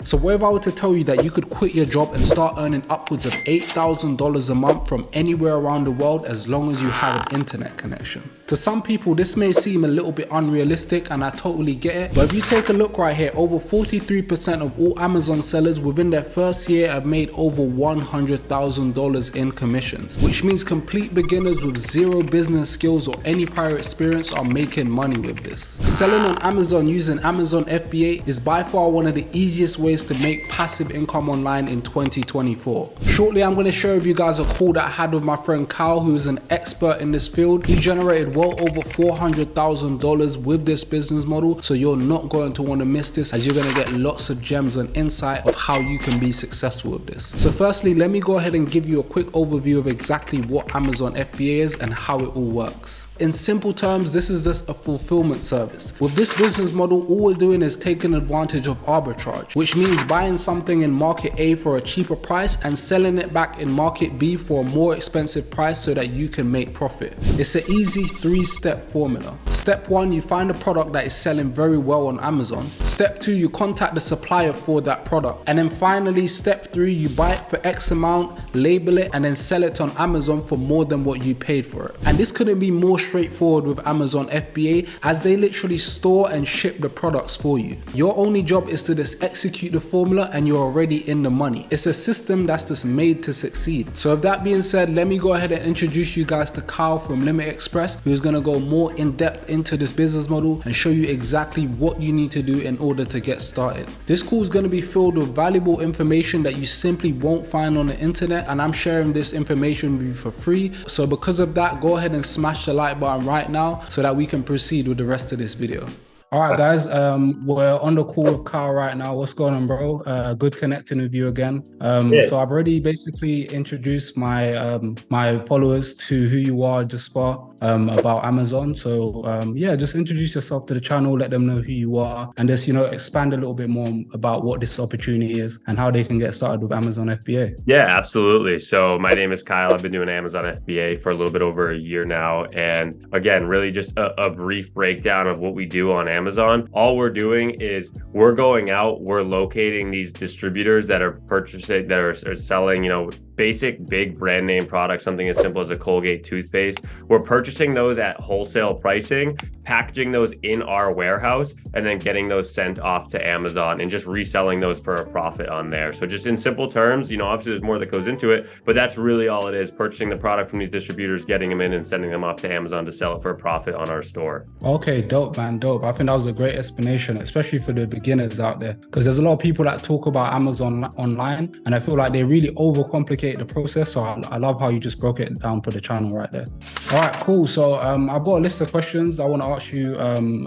So what if I were to tell you that you could quit your job and start earning upwards of $8,000 a month from anywhere around the world as long as you have an internet connection? To some people, this may seem a little bit unrealistic, and I totally get it. But if you take a look right here, over 43% of all Amazon sellers within their first year have made over $100,000 in commissions, which means complete beginners with zero business skills or any prior experience are making money with this. Selling on Amazon using Amazon FBA is by far one of the easiest ways to make passive income online in 2024. Shortly, I'm going to share with you guys a call that I had with my friend Kyle, who is an expert in this field. He generated well over $400,000 with this business model, so you're not going to want to miss this, as you're going to get lots of gems and insight of how you can be successful with this. So firstly, let me go ahead and give you a quick overview of exactly what Amazon FBA is and how it all works. In simple terms, this is just a fulfillment service. With this business model, all we're doing is taking advantage of arbitrage, which means buying something in market A for a cheaper price and selling it back in market B for a more expensive price so that you can make profit. It's an easy three-step formula. Step 1, you find a product that is selling very well on Amazon. Step 2, you contact the supplier for that product. And then finally, step 3, you buy it for X amount, label it, and then sell it on Amazon for more than what you paid for it. And this couldn't be more straightforward with Amazon FBA, as they literally store and ship the products for you. Your only job is to just execute the formula and you're already in the money. It's a system that's just made to succeed. So with that being said, let me go ahead and introduce you guys to Kyle from Limit Express, who's going to go more in depth into this business model and show you exactly what you need to do in order to get started. This call is going to be filled with valuable information that you simply won't find on the internet, and I'm sharing this information with you for free. So because of that, go ahead and smash the like button right now so that we can proceed with the rest of this video. All right, guys, we're on the call with Kyle right now. What's going on, bro? Good connecting with you again. So I've already basically introduced my my followers to who you are just far about Amazon. So yeah, just introduce yourself to the channel, let them know who you are, and just, you know, expand a little bit more about what this opportunity is and how they can get started with Amazon FBA. Yeah, absolutely. So my name is Kyle. I've been doing Amazon FBA for a little bit over a year now. And again, really just a brief breakdown of what we do on Amazon. All we're doing is we're going out, we're locating these distributors that are purchasing, that are selling, you know, basic big brand name products, something as simple as a Colgate toothpaste. We're purchasing those at wholesale pricing, packaging those in our warehouse, and then getting those sent off to Amazon and just reselling those for a profit on there. So just in simple terms, you know, obviously there's more that goes into it, but that's really all it is: purchasing the product from these distributors, getting them in and sending them off to Amazon to sell it for a profit on our store. Okay, dope, man, dope. I think that was a great explanation, especially for the beginners out there, because there's a lot of people that talk about Amazon online, and I feel like they really overcomplicate the process. So I love how you just broke it down for the channel right there. All right, cool. So I've got a list of questions I want to ask you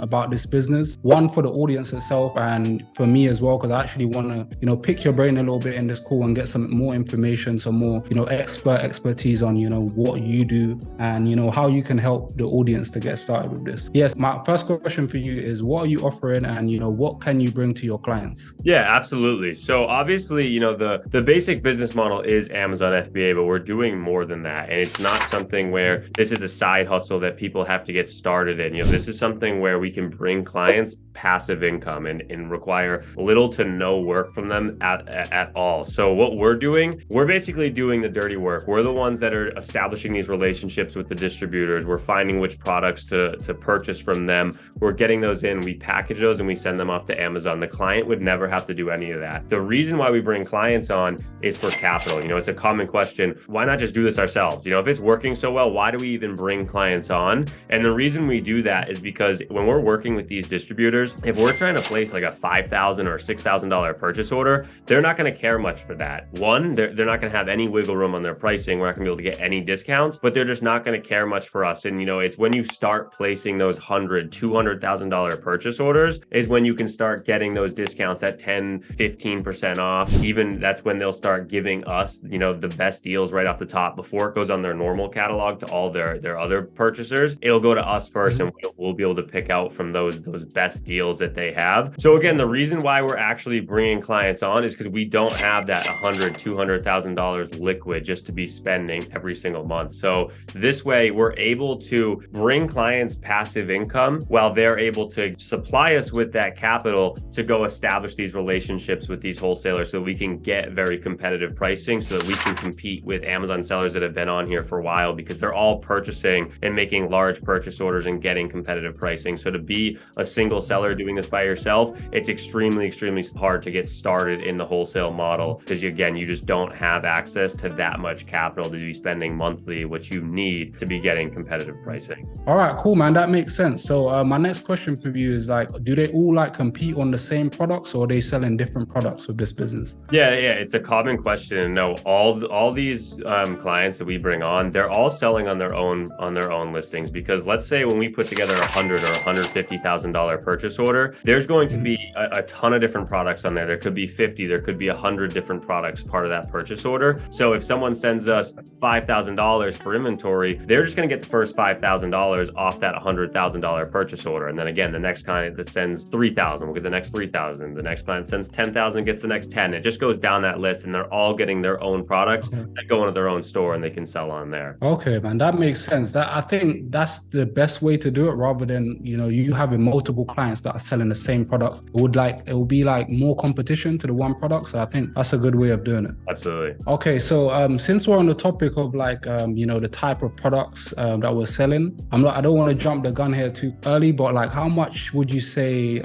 about this business. One for the audience itself and for me as well, because I actually want to, you know, pick your brain a little bit in this call and get some more information, some more, you know, expertise on, you know, what you do and, you know, how you can help the audience to get started with this. Yes, my first question for you is, what are you offering, and, you know, what can you bring to your clients? Yeah, absolutely. So obviously, you know, the basic business model is Amazon FBA, but we're doing more than that. And it's not something where this is a side hustle that people have to get started in. You know, this is something where we can bring clients passive income and require little to no work from them at all. So what we're doing, we're basically doing the dirty work. We're the ones that are establishing these relationships with the distributors. We're finding which products to purchase from them. We're getting those in, we package those, and we send them off to Amazon. The client would never have to do any of that. The reason why we bring clients on is for capital. You know, it's a common question. Why not just do this ourselves? You know, if it's working so well, why do we even bring clients on? And the reason we do that is because when we're working with these distributors, if we're trying to place like a $5,000 or $6,000 purchase order, they're not going to care much for that. One, they're not going to have any wiggle room on their pricing. We're not going to be able to get any discounts, but they're just not going to care much for us. And, you know, it's when you start placing those $100,000, $200,000 purchase orders is when you can start getting those discounts at 10, 15% off. Even that's when they'll start giving us, you know, the best deals right off the top before it goes on their normal catalog to all their other purchasers. It'll go to us first, and we'll be able to pick out from those best deals that they have. So again, the reason why we're actually bringing clients on is because we don't have that $100,000-$200,000 liquid just to be spending every single month. So this way we're able to bring clients passive income while they're able to supply us with that capital to go establish these relationships with these wholesalers so we can get very competitive pricing so that we can compete with Amazon sellers that have been on here for a while, because they're all purchasing and making large purchase orders and getting competitive pricing. So to be a single seller doing this by yourself, it's extremely hard to get started in the wholesale model, because you just don't have access to that much capital to be spending monthly, which you need to be getting competitive pricing. All right, cool, man. That makes sense. So my next question for you is like, do they all like compete on the same products, or are they selling different products with this business? Yeah, it's a common question. No, all these clients that we bring on, they're all selling on their own listings, because let's say when we put together $100,000 or $150,000 purchase order, there's going to be a ton of different products on there. There could be 50, there could be 100 different products part of that purchase order. So if someone sends us $5,000 for inventory, they're just going to get the first $5,000 off that $100,000 purchase order. And then again, the next client that sends 3,000 will get the next 3,000. The next client sends 10,000 gets the next 10. It just goes down that list, and they're all getting their own products that go into their own store and they can sell on there. Okay, man, that makes sense. I think that's the best way to do it, rather than you having multiple clients that are selling the same product. It would be like more competition to the one product. So I think that's a good way of doing it. Absolutely. Okay, so since we're on the topic of the type of products that we're selling, I don't want to jump the gun here too early, but like, how much would you say?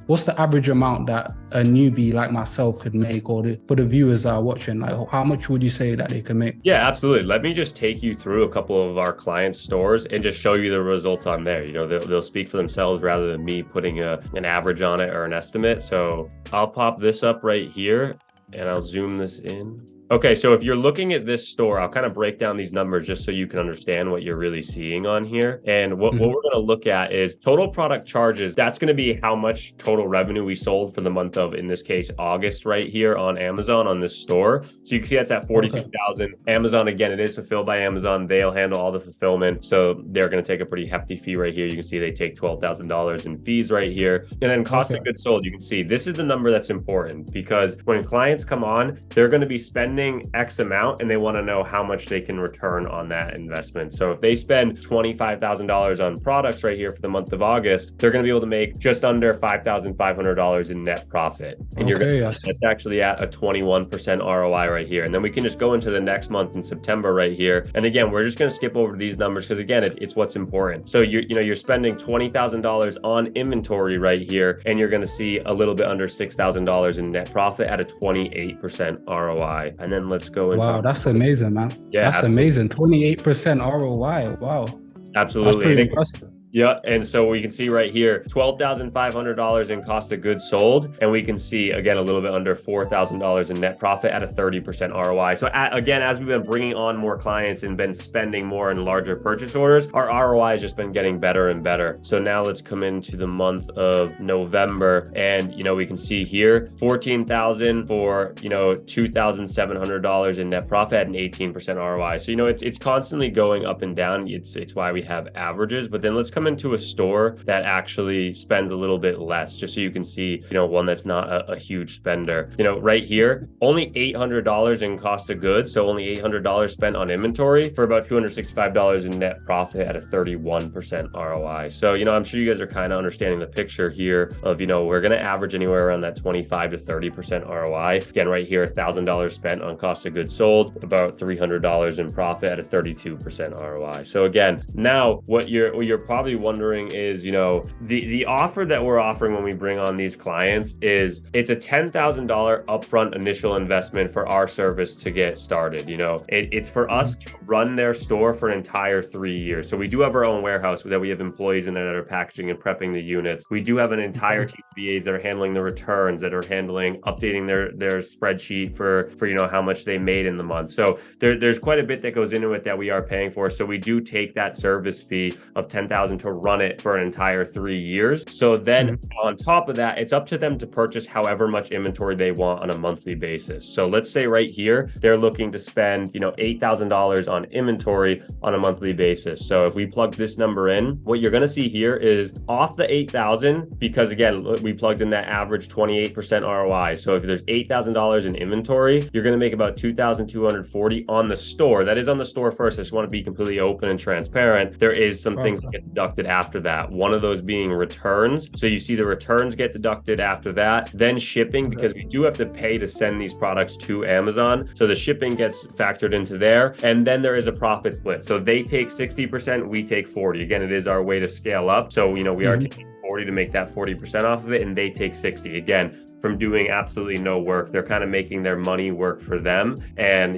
What's the average amount that a newbie like myself could make, or for the viewers that are watching, like how much would you say that they can make? Yeah, absolutely. Let me just take you through a couple of our client stores and just show you the results on there. They'll speak for themselves rather than me putting an average on it or an estimate. So I'll pop this up right here and I'll zoom this in. Okay, so if you're looking at this store, I'll kind of break down these numbers just so you can understand what you're really seeing on here. And what we're going to look at is total product charges. That's going to be how much total revenue we sold for the month of, in this case, August, right here on Amazon on this store. So you can see that's at 42,000. Amazon, again, it is fulfilled by Amazon. They'll handle all the fulfillment. So they're going to take a pretty hefty fee right here. You can see they take $12,000 in fees right here. And then cost of goods sold, you can see this is the number that's important, because when clients come on, they're going to be spending X amount and they want to know how much they can return on that investment. So if they spend $25,000 on products right here for the month of August, they're going to be able to make just under $5,500 in net profit. And you're going to see that's actually at a 21% ROI right here. And then we can just go into the next month in September right here. And again, we're just going to skip over these numbers because again, it's what's important. So you're spending $20,000 on inventory right here, and you're going to see a little bit under $6,000 in net profit at a 28% ROI. And then let's go into— Wow, that's amazing, man. Yeah, that's amazing. 28% ROI. Wow. Absolutely. That's pretty impressive. Yeah, and so we can see right here, $12,500 in cost of goods sold, and we can see, again, a little bit under $4,000 in net profit at a 30% ROI. So again, as we've been bringing on more clients and been spending more in larger purchase orders, our ROI has just been getting better and better. So now let's come into the month of November, and, we can see here, $14,000 for, $2,700 in net profit at an 18% ROI. So, it's constantly going up and down. It's why we have averages, but then let's come into a store that actually spends a little bit less, just so you can see, one that's not a huge spender. Right here, only $800 in cost of goods, so only $800 spent on inventory for about $265 in net profit at a 31% ROI. So, I'm sure you guys are kind of understanding the picture here of, we're going to average anywhere around that 25 to 30% ROI. Again, right here, $1,000 spent on cost of goods sold, about $300 in profit at a 32% ROI. So again, now what you're probably wondering is, the offer that we're offering when we bring on these clients is it's a $10,000 upfront initial investment for our service to get started. It's for us to run their store for an entire 3 years. So we do have our own warehouse that we have employees in there that are packaging and prepping the units. We do have an entire team of VAs that are handling the returns, that are updating their spreadsheet for how much they made in the month. So there's quite a bit that goes into it that we are paying for. So we do take that service fee of $10,000 to run it for an entire 3 years. So then on top of that, it's up to them to purchase however much inventory they want on a monthly basis. So let's say right here, they're looking to spend, $8,000 on inventory on a monthly basis. So if we plug this number in, what you're going to see here is off the 8,000, because again, we plugged in that average 28% ROI. So if there's $8,000 in inventory, you're going to make about 2,240 on the store. That is on the store first. I just want to be completely open and transparent. There is some things that get deducted after that. One of those being returns. So you see the returns get deducted after that, then shipping, because we do have to pay to send these products to Amazon. So the shipping gets factored into there. And then there is a profit split. So they take 60%, we take 40. Again, it is our way to scale up. So, we are taking 40 to make that 40% off of it, and they take 60. Again, from doing absolutely no work, they're kind of making their money work for them. And,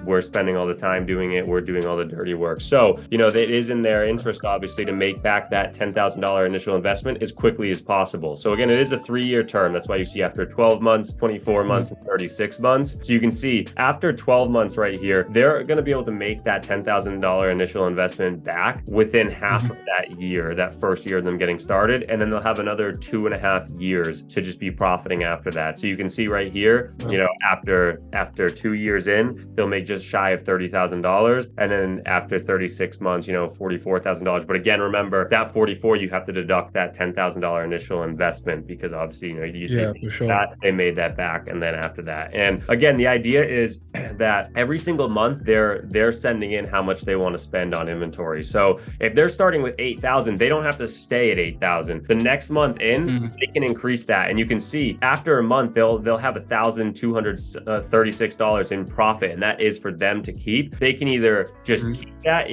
we're spending all the time doing it. We're doing all the dirty work. So, it is in their interest, obviously, to make back that $10,000 initial investment as quickly as possible. So again, it is a 3-year term. That's why you see after 12 months, 24 months, and 36 months. So you can see after 12 months right here, they're going to be able to make that $10,000 initial investment back within half of that year, that first year of them getting started. And then they'll have another 2.5 years to just be profiting after that. So you can see right here, after 2 years in, they'll make just shy of $30,000. And then after 36 months, $44,000. But again, remember that 44, you have to deduct that $10,000 initial investment, because obviously, they made that back. And then after that, and again, the idea is that every single month they're sending in how much they want to spend on inventory. So if they're starting with 8,000, they don't have to stay at 8,000. The next month in, they can increase that. And you can see after a month, they'll have $1,236 in profit, and that is for them to keep. They can either just keep that,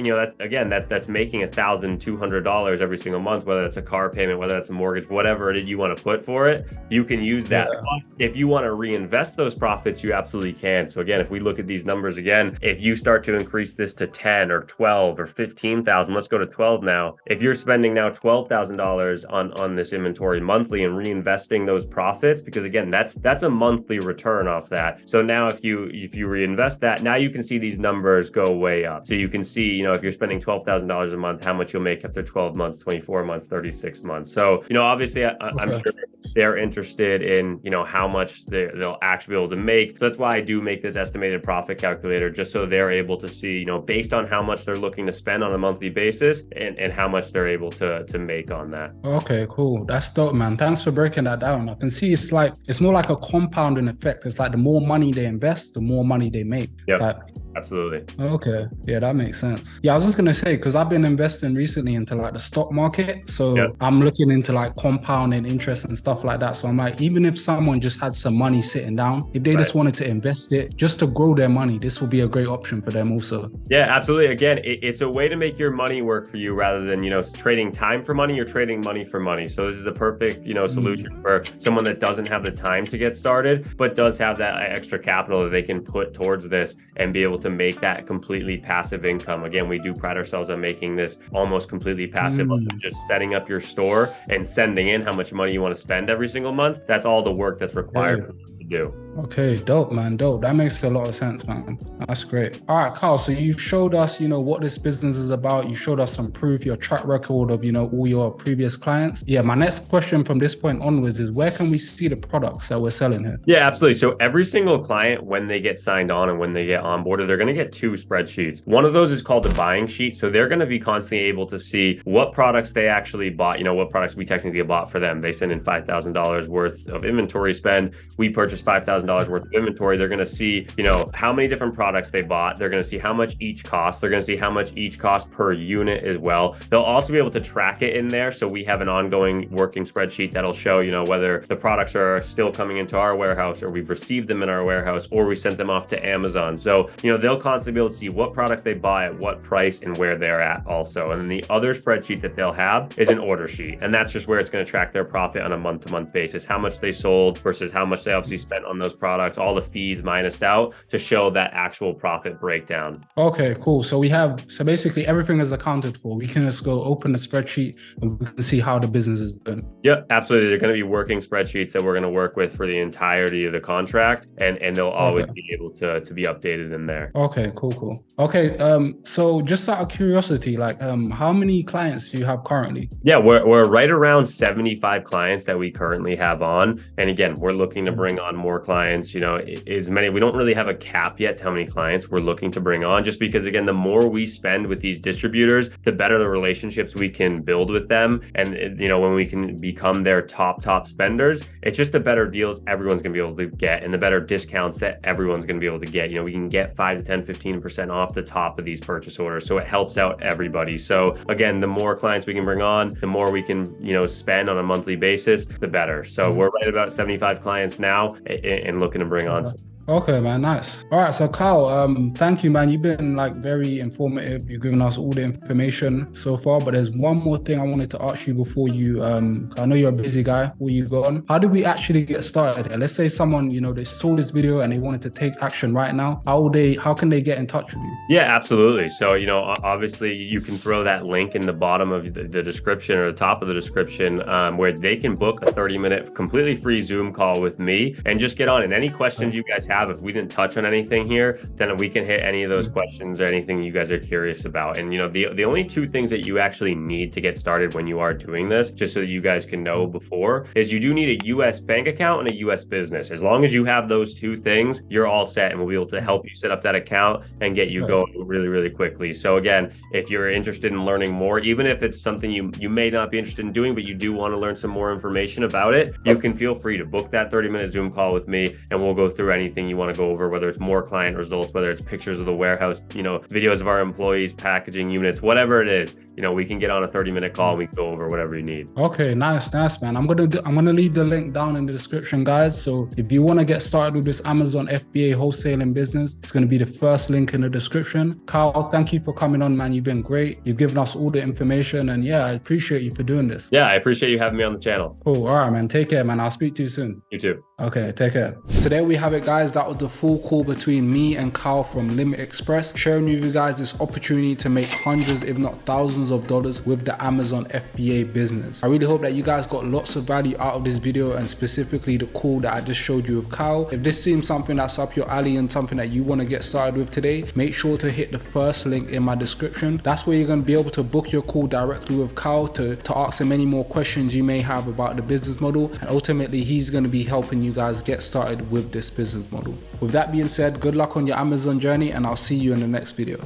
that's making $1,200 every single month, whether it's a car payment, whether it's a mortgage, whatever it is you want to put for it, you can use that. If you want to reinvest those profits, you absolutely can. So again, if we look at these numbers again, if you start to increase this to 10 or 12 or 15,000, let's go to 12 now. If you're spending now $12,000 on this inventory monthly and reinvesting those profits, because again, that's a monthly return off that. So now if you reinvest that, now you can see these numbers go way up. So you can see, if you're spending $12,000 a month, how much you'll make after 12 months, 24 months, 36 months. So, obviously I'm sure they're interested in, how much they'll actually be able to make. So that's why I do make this estimated profit calculator, just so they're able to see, based on how much they're looking to spend on a monthly basis and how much they're able to make on that. Okay, cool. That's dope, man. Thanks for breaking that down. I can see it's more like a compounding effect. It's like the more money they invest, the more money they make. Yeah. Absolutely. Okay. Yeah, that makes sense. Yeah, I was just going to say, because I've been investing recently into the stock market. So I'm looking into compounding interest and stuff like that. So I'm like, even if someone just had some money sitting down, if they just wanted to invest it just to grow their money, this will be a great option for them also. Yeah, absolutely. Again, it's a way to make your money work for you rather than, trading time for money. You're trading money for money. So this is the perfect, solution for someone that doesn't have the time to get started, but does have that extra capital that they can put towards this and be able to make that completely passive income. Again, we do pride ourselves on making this almost completely passive, just setting up your store and sending in how much money you want to spend every single month. That's all the work that's required for you to do. Okay, dope, man. Dope. That makes a lot of sense, man. That's great. All right, Carl. So you've showed us, what this business is about. You showed us some proof, your track record of, all your previous clients. Yeah, my next question from this point onwards is, where can we see the products that we're selling here? Yeah, absolutely. So every single client, when they get signed on and when they get onboarded, they're going to get 2 spreadsheets. One of those is called the buying sheet. So they're going to be constantly able to see what products they actually bought, what products we technically bought for them. They send in $5,000 worth of inventory spend. We purchased $5,000 worth of inventory. They're going to see, how many different products they bought. They're going to see how much each costs. They're going to see how much each costs per unit as well. They'll also be able to track it in there. So we have an ongoing working spreadsheet that'll show, whether the products are still coming into our warehouse or we've received them in our warehouse or we sent them off to Amazon. So, they'll constantly be able to see what products they buy at what price and where they're at also. And then the other spreadsheet that they'll have is an order sheet. And that's just where it's going to track their profit on a month-to-month basis, how much they sold versus how much they obviously spent on those those products, all the fees minused out to show that actual profit breakdown. Okay, cool. So basically everything is accounted for. We can just go open the spreadsheet and we can see how the business is doing. Yep, absolutely. They're going to be working spreadsheets that we're going to work with for the entirety of the contract, and they'll always be able to be updated in there. Okay, cool. Okay, so just out of curiosity, like how many clients do you have currently? Yeah, we're right around 75 clients that we currently have on. And again, we're looking to bring on more clients, you know, as many. We don't really have a cap yet to how many clients we're looking to bring on, just because again, the more we spend with these distributors, the better the relationships we can build with them. And you know, when we can become their top spenders, it's just the better deals everyone's gonna be able to get and the better discounts that everyone's gonna be able to get. You know, we can get 5 to 10, 15% off the top of these purchase orders. So it helps out everybody. So again, the more clients we can bring on, the more we can, you know, spend on a monthly basis, the better. So we're right about 75 clients now and looking to bring on some. Okay, man, nice. All right, so Kyle, thank you, man. You've been like very informative. You've given us all the information so far, but there's one more thing I wanted to ask you before you, I know you're a busy guy, before you go on. How do we actually get started here? Let's say someone, you know, they saw this video and they wanted to take action right now. How can they get in touch with you? Yeah, absolutely. So, you know, obviously you can throw that link in the bottom of the description or the top of the description where they can book a 30-minute completely free Zoom call with me and just get on. And any questions you guys have, if we didn't touch on anything here, then we can hit any of those questions or anything you guys are curious about. And, you know, the only two things that you actually need to get started when you are doing this, just so that you guys can know before, is you do need a US bank account and a US business. As long as you have those two things, you're all set, and we'll be able to help you set up that account and get you going really, really quickly. So again, if you're interested in learning more, even if it's something you may not be interested in doing, but you do want to learn some more information about it, you can feel free to book that 30-minute Zoom call with me, and we'll go through anything you want to go over, whether it's more client results, whether it's pictures of the warehouse, you know, videos of our employees, packaging units, whatever it is. You know, we can get on a 30-minute call and we can go over whatever you need. Okay, nice, man. I'm gonna leave the link down in the description, guys. So if you want to get started with this Amazon FBA wholesaling business, it's gonna be the first link in the description. Kyle, thank you for coming on, man. You've been great. You've given us all the information, and yeah, I appreciate you for doing this. Yeah, I appreciate you having me on the channel. Cool. All right, man. Take care, man. I'll speak to you soon. You too. Okay, take care. So there we have it, guys. That was the full call between me and Kyle from Limit Express, sharing with you guys this opportunity to make hundreds, if not thousands of dollars with the Amazon FBA business. I really hope that you guys got lots of value out of this video, and specifically the call that I just showed you with Kyle. If this seems something that's up your alley and something that you want to get started with today, make sure to hit the first link in my description. That's where you're going to be able to book your call directly with Kyle to ask him any more questions you may have about the business model, and ultimately he's going to be helping you guys get started with this business model. With that being said, good luck on your Amazon journey, and I'll see you in the next video.